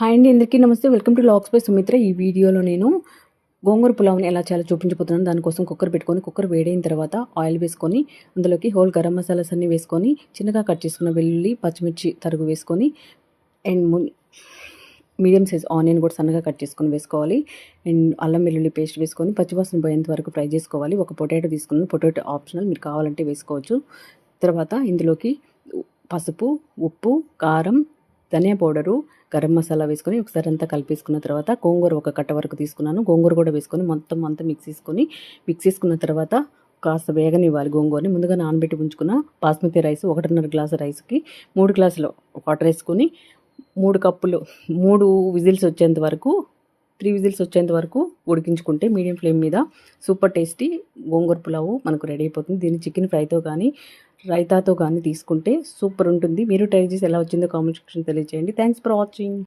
Hi అండి, అందరికీ నమస్తే. Welcome to logs by Sumitra. ఈ వీడియోలో నేను గోంగూర పులావ్ని ఎలా చేయాలో చూపించబోతున్నాను. దానికోసం కుక్కర్ పెట్టుకొని, కుక్కర్ వేడైన తర్వాత ఆయిల్ వేసుకొని, అందులోకి హోల్ గరం మసాలాస్ అన్నీ వేసుకొని, చిన్నగా కట్ చేసుకున్న వెల్లుల్లి, పచ్చిమిర్చి తరుగు వేసుకొని, అండ్ మీడియం సైజ్ ఆనియన్ కూడా సన్నగా కట్ చేసుకొని వేసుకోవాలి. అండ్ అల్లం వెల్లుల్లి పేస్ట్ వేసుకొని పచ్చివాసన పోయేంత వరకు ఫ్రై చేసుకోవాలి. ఒక పొటాటో తీసుకున్నాను. పొటాటో ఆప్షనల్, మీరు కావాలంటే వేసుకోవచ్చు. తర్వాత ఇందులోకి పసుపు, ఉప్పు, కారం, ధనియా పౌడరు, గరం మసాలా వేసుకొని ఒకసారి అంతా కలిపేసుకున్న తర్వాత గోంగూర ఒక కట్ట వరకు తీసుకున్నాను. గోంగూర కూడా వేసుకొని మొత్తం అంతా మిక్స్ చేసుకున్న తర్వాత కాస్త వేగనివ్వాలి. గోంగూరని ముందుగా నానబెట్టి ఉంచుకున్న బాస్మతి రైస్ 1.5 గ్లాసు రైస్కి 3 గ్లాసులు వాటర్ వేసుకొని 3 కప్పులు 3 విజిల్స్ వచ్చేంత వరకు 3 విజిల్స్ వచ్చేంత వరకు ఉడికించుకుంటే మీడియం ఫ్లేమ్ మీద సూపర్ టేస్టీ గోంగూర పులావు మనకు రెడీ అయిపోతుంది. దీన్ని చికెన్ ఫ్రైతో కానీ రైతాతో కానీ తీసుకుంటే సూపర్ ఉంటుంది. మీరు ట్రై చేసి ఎలా వచ్చిందో కామెంట్ సెక్షన్ తెలియజేయండి. Thanks for watching.